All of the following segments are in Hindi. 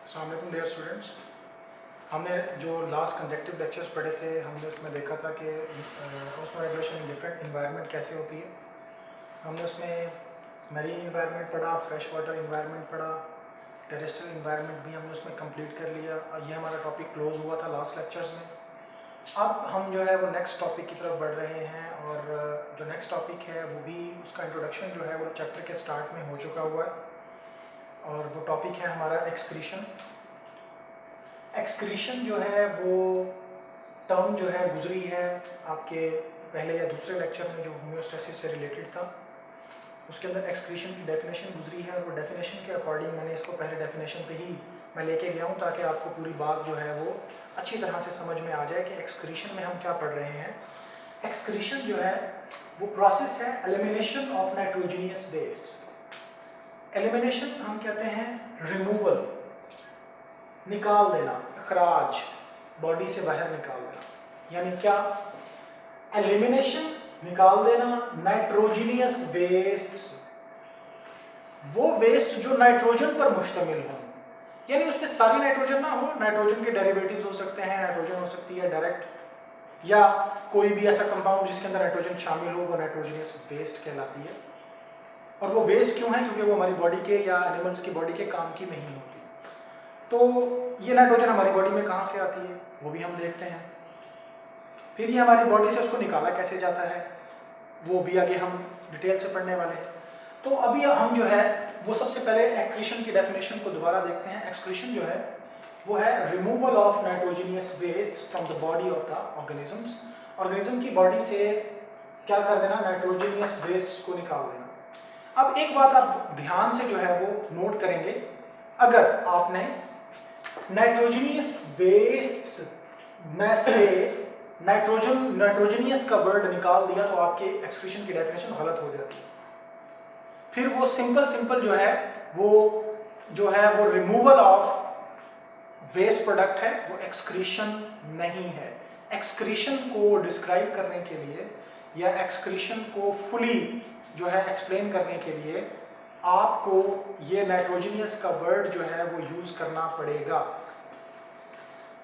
अस्सलाम वालेकुम डियर स्टूडेंट्स। हमने जो लास्ट कंसेक्टिव लेक्चर्स पढ़े थे हमने उसमें देखा था कि osmo regulation in different environment कैसे होती है। हमने उसमें मरीन इन्वायरमेंट पढ़ा, फ्रेश वाटर इन्वायरमेंट पढ़ा, टेरेस्ट्रियल इन्वायरमेंट भी हमने उसमें कंप्लीट कर लिया और ये हमारा टॉपिक क्लोज हुआ था लास्ट लेक्चर्स में। अब हम जो है वो नेक्स्ट टॉपिक की तरफ बढ़ रहे हैं और जो नेक्स्ट टॉपिक है वो भी उसका इंट्रोडक्शन जो है वो चैप्टर के स्टार्ट में हो चुका हुआ है और वो टॉपिक है हमारा एक्सक्रीशन। एक्सक्रीशन जो है वो टर्म जो है गुजरी है आपके पहले या दूसरे लेक्चर में जो होम्योस्टेसिस से रिलेटेड था, उसके अंदर एक्सक्रीशन की डेफिनेशन गुजरी है और वो डेफिनेशन के अकॉर्डिंग मैंने इसको पहले डेफिनेशन पे ही मैं लेके गया हूँ ताकि आपको पूरी बात जो है वो अच्छी तरह से समझ में आ जाए कि एक्सक्रीशन में हम क्या पढ़ रहे हैं। एक्सक्रीशन जो है वो प्रोसेस है elimination of nitrogenous waste. Elimination हम कहते हैं रिमूवल, निकाल देना, अखराज, बॉडी से बाहर निकाल देना। यानी क्या? एलिमिनेशन, निकाल देना नाइट्रोजनियस वेस्ट, वो वेस्ट जो नाइट्रोजन पर मुश्तमिल हो, यानी उसमें सारी नाइट्रोजन ना हो, नाइट्रोजन के डेरिवेटिव्स हो सकते हैं, नाइट्रोजन हो सकती है डायरेक्ट, या कोई भी ऐसा कंपाउंड जिसके अंदर नाइट्रोजन शामिल हो, वो नाइट्रोजनियस वेस्ट कहलाती है। और वो वेस्ट क्यों है? क्योंकि वो हमारी बॉडी के या एनिमल्स की बॉडी के काम की नहीं होती। तो ये नाइट्रोजन हमारी बॉडी में कहाँ से आती है वो भी हम देखते हैं। फिर ये हमारी बॉडी से उसको निकाला कैसे जाता है वो भी आगे हम डिटेल से पढ़ने वाले हैं। तो अभी हम जो है वो सबसे पहले एक्सक्रीशन की डेफिनेशन को दोबारा देखते हैं। एक्सक्रीशन जो है वो है removal of nitrogenous waste from the body of the organisms. Organism की बॉडी से क्या कर देना? नाइट्रोजनियस वेस्ट को निकाल देना। अब एक बात आप ध्यान से जो है वो नोट करेंगे, अगर आपने नाइट्रोजनियस वेस्ट में से नाइट्रोजनियस का वर्ड निकाल दिया तो आपके एक्सक्रीशन की डेफिनेशन गलत हो जाती है। फिर वो सिंपल जो है वो रिमूवल ऑफ वेस्ट प्रोडक्ट है, वो एक्सक्रीशन नहीं है। एक्सक्रीशन को डिस्क्राइब करने के लिए या एक्सक्रीशन को फुली जो है एक्सप्लेन करने के लिए आपको ये नाइट्रोजनियस का वर्ड जो है वो यूज करना पड़ेगा।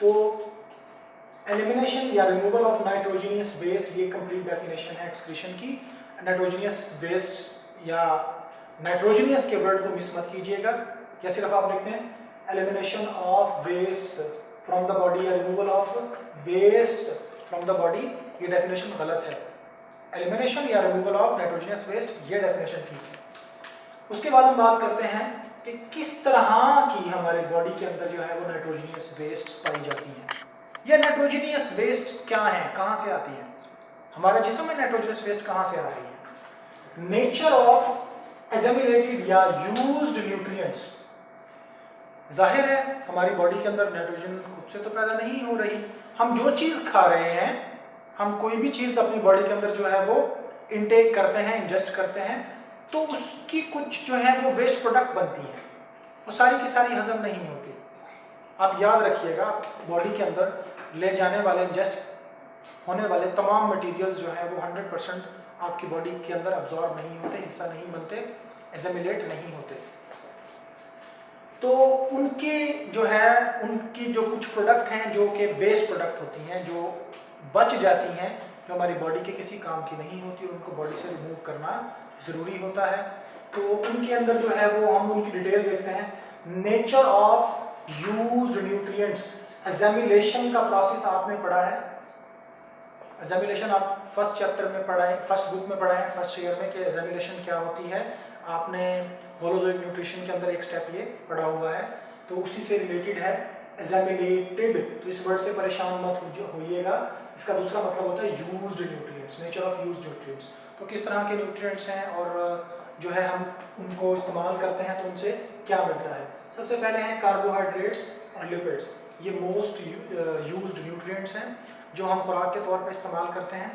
तो एलिमिनेशन या रिमूवल ऑफ नाइट्रोजनियस वेस्ट ये कंप्लीट डेफिनेशन है एक्सक्रीशन की। नाइट्रोजनियस वेस्ट या नाइट्रोजनियस के वर्ड को मिस मत कीजिएगा, या सिर्फ आप लिखते हैं elimination of waste from the body या removal of waste from the body, ये डेफिनेशन गलत है। एलिमिनेशन या रिमूवल ऑफ नाइट्रोजनियस वेस्ट ये डेफिनेशन ठीक है। उसके बाद हम बात करते हैं कि किस तरह की हमारी बॉडी के अंदर जो है वो नाइट्रोजनियस वेस्ट पाई जाती है। ये नाइट्रोजनियस वेस्ट क्या है, कहाँ से आती है? हमारे जिस्म में नाइट्रोजनियस वेस्ट कहाँ से आ रही है? नेचर ऑफ एसिमिलेटेड या यूज्ड न्यूट्रिएंट्स। जाहिर है हमारी बॉडी के अंदर नाइट्रोजन खुद से तो पैदा नहीं हो रही, हम जो चीज़ खा रहे हैं, हम कोई भी चीज़ अपनी बॉडी के अंदर जो है वो इनटेक करते हैं, इंजेस्ट करते हैं, तो उसकी कुछ जो है वो वेस्ट प्रोडक्ट बनती हैं, वो सारी की सारी हजम नहीं होती। आप याद रखिएगा, आपकी बॉडी के अंदर ले जाने वाले, इंजेस्ट होने वाले तमाम मटेरियल जो है वो 100% आपकी बॉडी के अंदर अब्जॉर्ब नहीं होते, हिस्सा नहीं बनते, एसिमिलेट नहीं होते। तो उनके जो है उनकी जो कुछ प्रोडक्ट हैं जो कि वेस्ट प्रोडक्ट होती हैं, जो बच जाती हैं, जो हमारी बॉडी के किसी काम की नहीं होती, उनको बॉडी से रिमूव करना ज़रूरी होता है। तो उनके अंदर जो है वो हम उनकी डिटेल देखते हैं। Nature of used nutrients, assimilation का प्रोसेस आपने पढ़ा है। एसिमिलेशन आप फर्स्ट चैप्टर में पढ़ा है, फर्स्ट बुक में पढ़ा है, फर्स्ट ईयर में, कि एसिमिलेशन क्या होती है। आपने होलोजोइक न्यूट्रिशन के अंदर एक स्टेप ये पढ़ा हुआ है, तो उसी से रिलेटेड है एसिमिलेटेड। तो इस वर्ड से परेशान मत होइएगा, इसका दूसरा मतलब होता है used nutrients, nature of used nutrients. तो किस तरह के न्यूट्रिएंट्स हैं और जो है हम उनको इस्तेमाल करते हैं तो उनसे क्या मिलता है। सबसे पहले हैं कार्बोहाइड्रेट्स और लिपिड्स। ये मोस्ट यूज्ड न्यूट्रिएंट्स हैं जो हम खुराक के तौर पर इस्तेमाल करते हैं,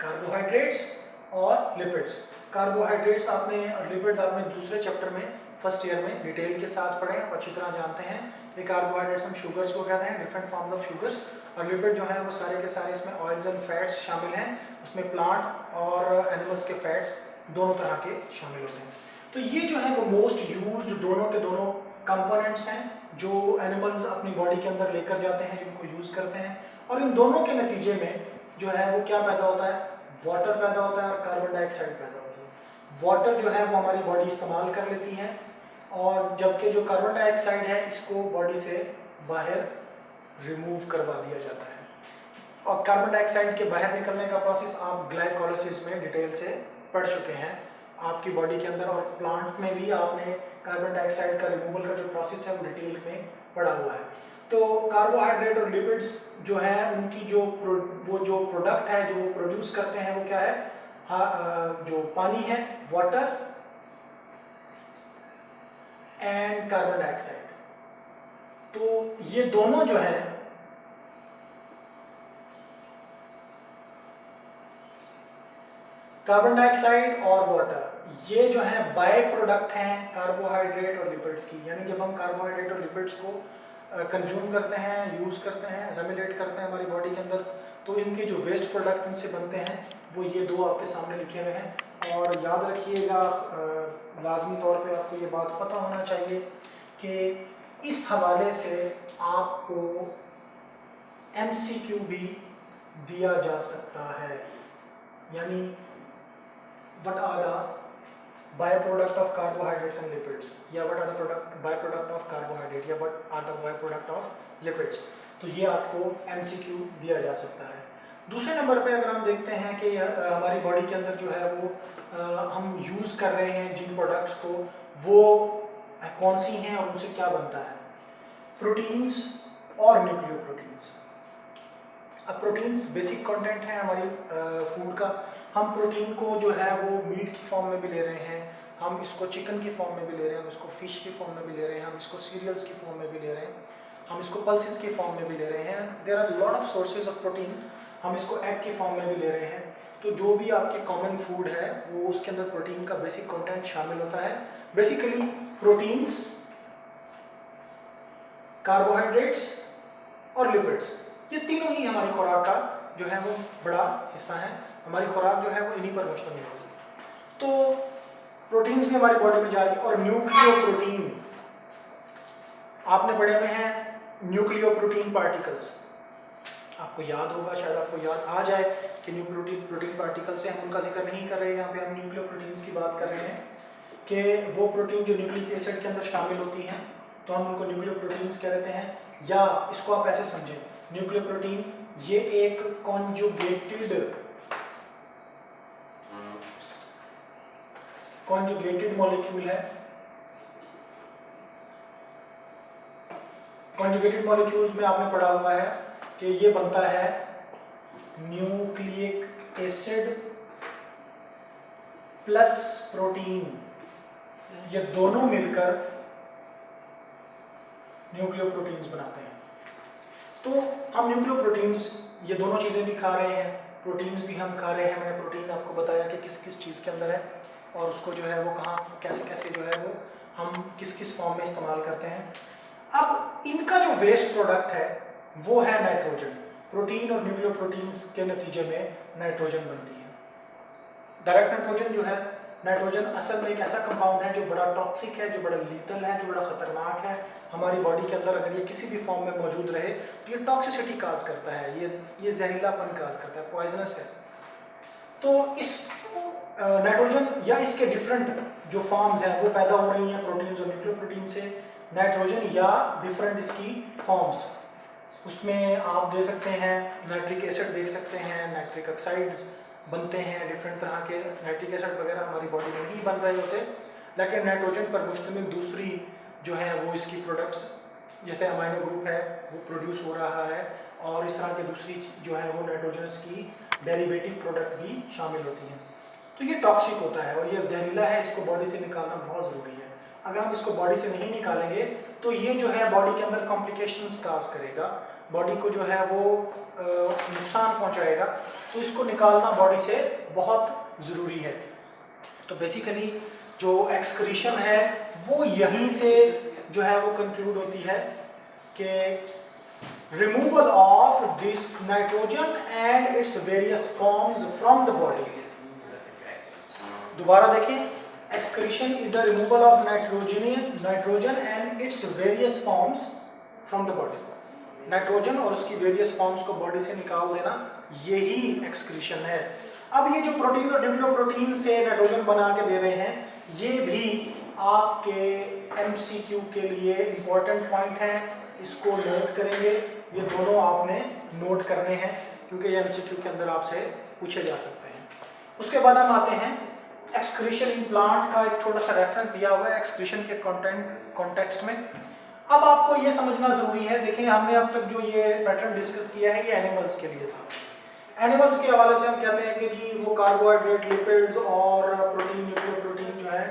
कार्बोहाइड्रेट्स और लिपिड्स। कार्बोहाइड्रेट्स आपने और लिपिड्स आपने दूसरे चैप्टर में फर्स्ट ईयर में डिटेल के साथ पढ़े, आप अच्छी तरह जानते हैं। ये कार्बोहाइड्रेट्स हम शुगर्स को कहते हैं, डिफरेंट फॉर्म ऑफ शुगर्स, और लिपिड जो है वो सारे के सारे इसमें ऑयल्स एंड फैट्स शामिल हैं। उसमें प्लांट और एनिमल्स के फैट्स दोनों तरह के शामिल होते हैं। तो ये जो है वो मोस्ट यूज्ड दोनों के दोनों कंपोनेंट्स हैं जो एनिमल्स अपनी बॉडी के अंदर लेकर जाते हैं, जिनको यूज़ करते हैं, और इन दोनों के नतीजे में जो है वो क्या पैदा होता है, वाटर पैदा होता है और कार्बन डाइऑक्साइड पैदा होती है। वाटर जो है वो हमारी बॉडी इस्तेमाल कर लेती है, और जबकि जो कार्बन डाइऑक्साइड है इसको बॉडी से बाहर रिमूव करवा दिया जाता है। और कार्बन डाइऑक्साइड के बाहर निकलने का प्रोसेस आप ग्लाइकोलाइसिस में डिटेल से पढ़ चुके हैं आपकी बॉडी के अंदर, और प्लांट में भी आपने कार्बन डाइऑक्साइड का रिमूवल का जो प्रोसेस है वो डिटेल में पढ़ा हुआ है। तो कार्बोहाइड्रेट और लिपिड्स जो है उनकी वो जो प्रोडक्ट है जो वो प्रोड्यूस करते हैं वो क्या है, जो पानी है, वाटर एंड कार्बन डाइऑक्साइड। तो ये दोनों जो है कार्बन डाइऑक्साइड और वाटर, ये जो है बाय प्रोडक्ट हैं कार्बोहाइड्रेट और लिपिड्स की। यानी जब हम कार्बोहाइड्रेट और लिपिड्स को कंज्यूम करते हैं, यूज़ करते हैं, एसिमिलेट करते हैं हमारी बॉडी के अंदर, तो इनके जो वेस्ट प्रोडक्ट इनसे बनते हैं वो ये दो आपके सामने लिखे हुए हैं। और याद रखिएगा, लाजमी तौर पे आपको ये बात पता होना चाहिए कि इस हवाले से आपको MCQ भी दिया जा सकता है। यानी what are the byproduct of carbohydrates and lipids, या what are the byproduct of carbohydrate, या what are the byproduct of lipids। तो ये आपको MCQ दिया जा सकता है। दूसरे नंबर पे अगर हम देखते हैं कि हमारी बॉडी के अंदर जो है वो हम यूज़ कर रहे हैं जिन प्रोडक्ट्स को, वो कौन सी हैं और उनसे क्या बनता है, प्रोटीन्स और न्यूक्लियोप्रोटीन्स। अब प्रोटीन्स बेसिक कंटेंट है हमारी फूड का। हम प्रोटीन को जो है वो मीट की फॉर्म में भी ले रहे हैं, हम इसको चिकन की फॉर्म में भी ले रहे हैं, हम इसको फिश की फॉर्म में भी ले रहे हैं, हम इसको सीरियल्स की फॉर्म में भी ले रहे हैं, हम इसको पल्सेस की फॉर्म में भी ले रहे हैं। There are lot of sources of protein. हम इसको एग की फॉर्म में भी ले रहे हैं। तो जो भी आपके कॉमन फूड है वो उसके अंदर प्रोटीन का बेसिक कंटेंट शामिल होता है। बेसिकली प्रोटीन्स, कार्बोहाइड्रेट्स और लिपिड्स, ये तीनों ही हमारी खुराक का जो है वो बड़ा हिस्सा है। हमारी खुराक जो है वो इन्हीं पर मुश्तमिल होगी। तो प्रोटीन्स भी हमारी बॉडी में जा रही है। और न्यूक्लियोप्रोटीन, आपने पढ़े हुए हैं न्यूक्लियोप्रोटीन पार्टिकल्स, आपको याद होगा, शायद आपको याद आ जाए कि न्यूक्लियोप्रोटीन पार्टिकल्स से हम उनका जिक्र नहीं कर रहे हैं, यहाँ पे हम न्यूक्लियोप्रोटीन्स की बात कर रहे हैं कि वो प्रोटीन जो न्यूक्लिक एसिड के अंदर शामिल होती हैं, तो हम उनको न्यूक्लियोप्रोटीन्स कह देते हैं। या इसको आप ऐसे समझें, न्यूक्लियोप्रोटीन ये एक कॉन्जुगेटेड मॉलिक्यूल है। कॉन्जुगेटेड मॉलिक्यूल्स में आपने पढ़ा हुआ है कि ये बनता है न्यूक्लिक एसिड प्लस प्रोटीन, ये दोनों मिलकर न्यूक्लियोप्रोटीन्स बनाते हैं। तो हम न्यूक्लियोप्रोटीन्स ये दोनों चीज़ें भी खा रहे हैं, प्रोटीन्स भी हम खा रहे हैं। मैंने प्रोटीन आपको बताया कि किस किस चीज़ के अंदर है और उसको जो है वो कहाँ कैसे कैसे जो है वो हम किस किस फॉर्म में इस्तेमाल करते हैं। अब इनका जो वेस्ट प्रोडक्ट है वो है नाइट्रोजन। प्रोटीन और न्यूक्लियोप्रोटीन्स के नतीजे में नाइट्रोजन बनती है। डायरेक्ट नाइट्रोजन जो है, नाइट्रोजन असल में एक ऐसा कंपाउंड है जो बड़ा टॉक्सिक है, जो बड़ा लीथल है, जो बड़ा खतरनाक है हमारी बॉडी के अंदर। अगर ये किसी भी फॉर्म में मौजूद रहे तो ये टॉक्सिसिटी काज करता है, ये जहरीलापन काज करता है, पॉइजनस है। तो इस नाइट्रोजन या इसके डिफरेंट जो फॉर्म्स हैं वो पैदा हो रही हैं प्रोटीन्स और न्यूक्लियोप्रोटीन से। नाइट्रोजन या डिफरेंट इसकी फॉर्म्स, उसमें आप दे सकते हैं नाइट्रिक एसिड देख सकते हैं, नाइट्रिक ऑक्साइड्स बनते हैं, डिफरेंट तरह के नाइट्रिक एसिड वगैरह हमारी बॉडी में नहीं बन रहे होते, लेकिन नाइट्रोजन पर मुश्तमिल दूसरी जो है वो इसकी प्रोडक्ट्स जैसे अमाइनो ग्रुप है वो प्रोड्यूस हो रहा है, और इस तरह के दूसरी जो है वो नाइट्रोजनस की डेरिवेटिव प्रोडक्ट भी शामिल होती हैं। तो ये टॉक्सिक होता है और ये जहरीला है, इसको बॉडी से निकालना बहुत ज़रूरी है। अगर हम इसको बॉडी से नहीं निकालेंगे तो ये जो है बॉडी के अंदर कॉम्प्लिकेशंस काज करेगा, बॉडी को जो है वो नुकसान पहुंचाएगा। तो इसको निकालना बॉडी से बहुत ज़रूरी है। तो बेसिकली जो एक्सक्रीशन है वो यहीं से जो है वो कंक्लूड होती है कि removal of this nitrogen and its various forms from the body. दोबारा देखिए, Excretion is the removal of nitrogen and its various forms from the body. Nitrogen और उसकी वेरियस फॉर्म्स को बॉडी से निकाल देना, यही एक्सक्रीशन है। अब ये जो प्रोटीन और डिप्लोप्रोटीन से नाइट्रोजन बना के दे रहे हैं, ये भी आपके एमसीक्यू के लिए इंपॉर्टेंट पॉइंट है, इसको नोट करेंगे। ये दोनों आपने नोट करने हैं क्योंकि ये एमसीक्यू के अंदर आपसे पूछे जा सकते हैं। उसके बाद हम आते हैं एक्सक्रीशन इन प्लांट का एक छोटा सा रेफरेंस दिया हुआ है एक्सक्रीशन के कॉन्टेक्स्ट में। अब आपको ये समझना जरूरी है, देखिए हमने अब तक जो ये पैटर्न डिस्कस किया है ये एनिमल्स के लिए था। एनिमल्स के हवाले से हम कहते हैं कि जी वो कार्बोहाइड्रेट, लिपिड्स और प्रोटीन, न्यूक्लियोप्रोटीन जो है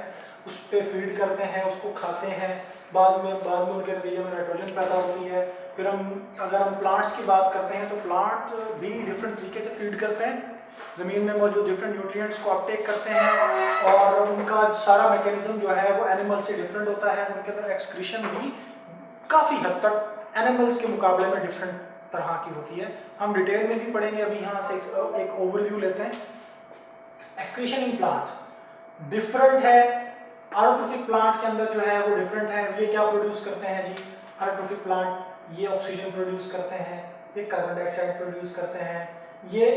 उस पर फीड करते हैं, उसको खाते हैं, बाद में उनके नतीजे में नाइट्रोजन पैदा होती है। फिर अगर हम प्लांट्स की बात करते हैं तो प्लांट भी डिफरेंट तरीके से फीड करते हैं, ज़मीन में मौजूद डिफरेंट न्यूट्रिएंट्स को अपटेक करते हैं और उनका सारा मैकेनिज्म जो है वो एनिमल से डिफरेंट होता है। उनके अंदर एक्सक्रीशन भी काफ़ी हद तक एनिमल्स के मुकाबले में डिफरेंट तरह की होती है। हम डिटेल में भी पढ़ेंगे, अभी यहाँ से एक ओवरव्यू लेते हैं। एक्सक्रीशन इन प्लांट डिफरेंट है। एरोट्रोफिक प्लांट के अंदर जो है वो डिफरेंट है। ये क्या प्रोड्यूस करते हैं जी? एरोट्रोफिक प्लांट ये ऑक्सीजन प्रोड्यूस करते हैं, ये कार्बन डाइऑक्साइड प्रोड्यूस करते हैं, ये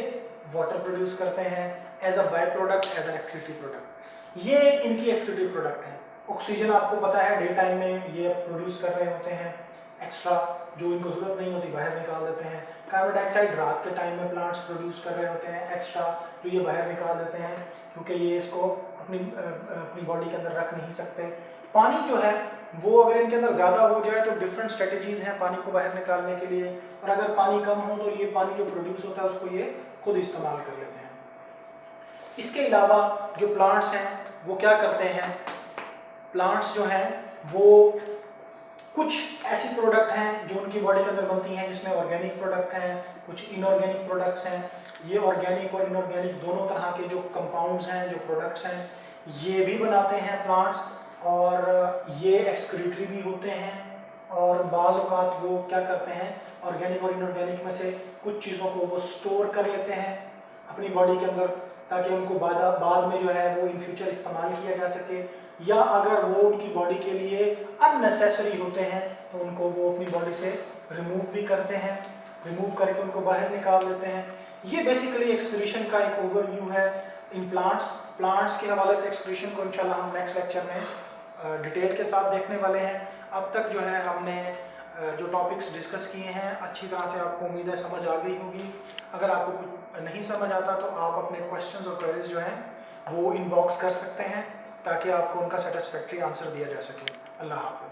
वाटर प्रोड्यूस करते हैं as a by product, as an excretive product. ये इनकी एक्सक्रीटिव प्रोडक्ट है। ऑक्सीजन आपको पता है डे टाइम में ये प्रोड्यूस कर रहे होते हैं, एक्स्ट्रा जो इनको जरूरत नहीं होती बाहर निकाल देते हैं। कार्बन डाइऑक्साइड रात के टाइम में प्लांट्स प्रोड्यूस कर रहे होते हैं, एक्स्ट्रा जो ये बाहर निकाल देते हैं क्योंकि ये इसको अपनी बॉडी के अंदर रख नहीं सकते। पानी जो है वो अगर इनके अंदर ज़्यादा हो जाए तो डिफरेंट स्ट्रेटजीज हैं पानी को बाहर निकालने के लिए, और अगर पानी कम हो तो ये पानी जो प्रोड्यूस होता है उसको ये खुद इस्तेमाल कर लेते हैं। इसके अलावा जो प्लांट्स हैं वो क्या करते हैं, प्लांट्स जो हैं वो कुछ ऐसी प्रोडक्ट हैं जो उनकी बॉडी के अंदर बनती हैं जिसमें ऑर्गेनिक प्रोडक्ट हैं, कुछ इनऑर्गेनिक प्रोडक्ट्स हैं। ये ऑर्गेनिक और इनऑर्गेनिक दोनों तरह के जो कंपाउंड्स हैं, जो प्रोडक्ट्स हैं, ये भी बनाते हैं प्लांट्स, और ये एक्सक्रीटरी भी होते हैं। और बाज़ औक़ात वो क्या करते हैं, ऑर्गेनिक और इनऑर्गेनिक में से कुछ चीज़ों को वो स्टोर कर लेते हैं अपनी बॉडी के अंदर ताकि उनको बाद में जो है वो इन फ्यूचर इस्तेमाल किया जा सके, या अगर वो उनकी बॉडी के लिए अननेसेसरी होते हैं तो उनको वो अपनी बॉडी से रिमूव भी करते हैं, रिमूव करके उनको बाहर निकाल देते हैं। ये बेसिकली एक्सक्रीशन का एक ओवरव्यू है इन प्लांट्स के हवाले से। एक्सक्रीशन को इंशाल्लाह हम नेक्स्ट लेक्चर में डिटेल के साथ देखने वाले हैं। अब तक जो है हमने जो टॉपिक्स डिस्कस किए हैं अच्छी तरह से आपको उम्मीद है समझ आ गई होगी। अगर आपको कुछ नहीं समझ आता तो आप अपने क्वेश्चंस और क्वेरीज जो हैं वो इनबॉक्स कर सकते हैं ताकि आपको उनका सेटिस्फैक्ट्री आंसर दिया जा सके। अल्लाह हाफ़िज़।